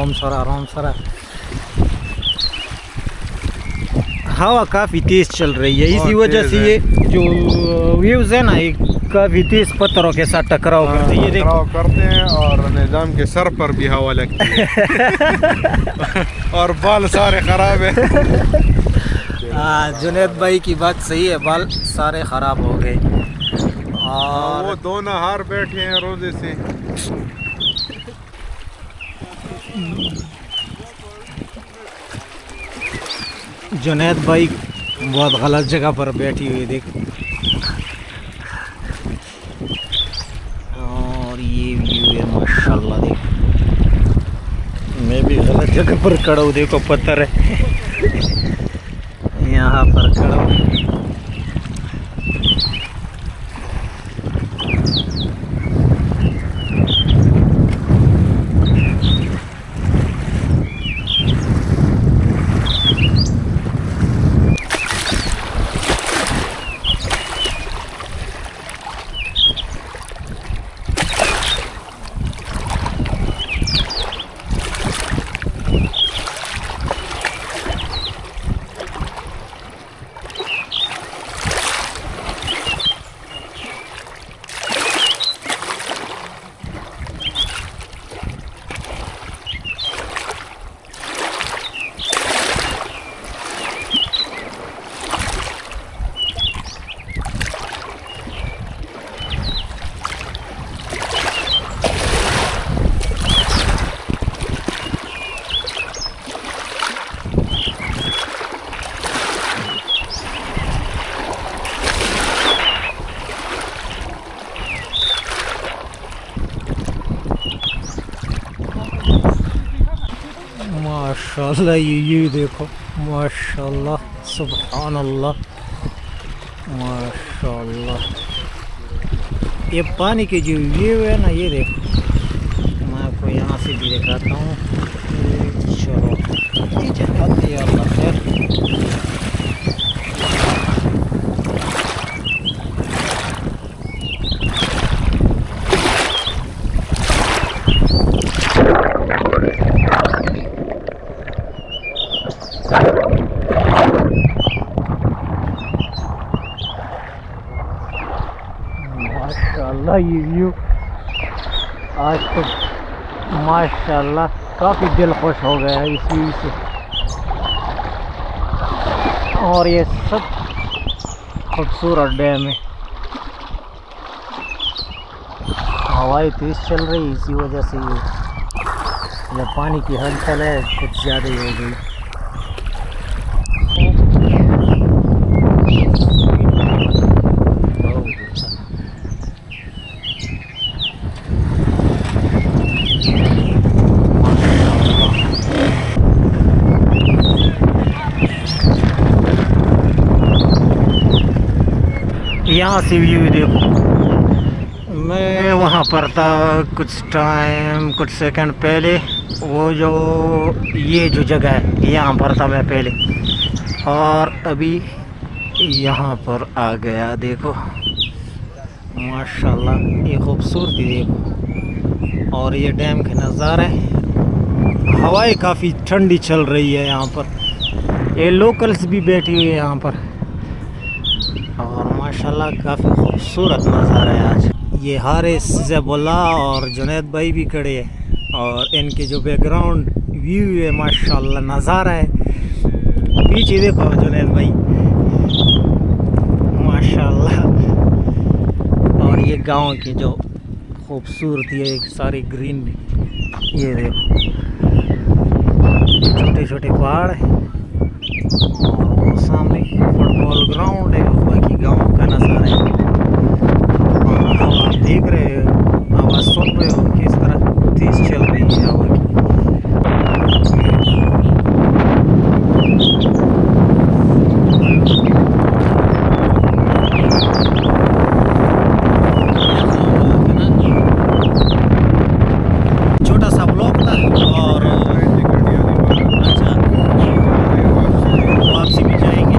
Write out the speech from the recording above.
आराम सरा हवा काफ़ी तेज़ चल रही है, इसी वजह से ये जो व्यूज़ है ना ये काफ़ी तेज़ पत्थरों के साथ टकराव करते हैं। ये देखो करते हैं और निज़ाम के सर पर भी हवा लगती है और बाल सारे ख़राब है। हाँ, जुनैद भाई की बात सही है, बाल सारे ख़राब हो गए। और वो दो नहार बैठे हैं रोजे से। जुनैद भाई बहुत गलत जगह पर बैठी हुई देखो, और ये व्यू है माशाल्लाह। देखो मैं भी गलत जगह पर खड़ा हूँ, देखो पत्थर है यहाँ पर खड़ा हूँ। माशाल्लाह ये देखो माशाल्लाह सुभान अल्लाह माशाल्लाह। ये पानी के जो व्यू है ना ये देखो, मैं आपको यहाँ से भी दिखाता हूँ। चलो अल्लाह खैर। माशाल्लाह ये व्यू आज तो माशाल्लाह काफ़ी दिल खुश हो गया है इस व्यू से। और ये सब खूबसूरत डैम है, हवाएं तेज़ चल रही इसी वजह से ये पानी की हलचल है कुछ ज़्यादा ही हो गई। यहाँ से व्यू देखो, मैं वहाँ पर था कुछ सेकंड पहले, वो जो ये जो जगह है यहाँ पर था मैं पहले, और अभी यहाँ पर आ गया। देखो माशाल्लाह ये खूबसूरती देखो, और ये डैम के नज़ारे, हवाएं काफ़ी ठंडी चल रही है यहाँ पर, ये लोकल्स भी बैठी हुई है यहाँ पर, और माशाल्लाह काफ़ी खूबसूरत नज़ारा है आज। ये हारिस ज़ैबुल्ला और जुनैद भाई भी खड़े हैं, और इनके जो बैकग्राउंड व्यू है माशाल्लाह नज़ारा है। पीछे देखो जुनैद भाई माशाल्लाह, और ये गांव की जो खूबसूरती है एक सारी ग्रीन, ये देखो छोटे छोटे पहाड़ है, और सामने फुटबॉल ग्राउंड है, बाकी गांव का नज़ारा है। और आप देख रहे हो, आवाज़ सुन रहे हो किस तरह तेज़ चल रही है हवा की। छोटा सा ब्लॉक था, और अच्छा वापसी भी जाएंगे।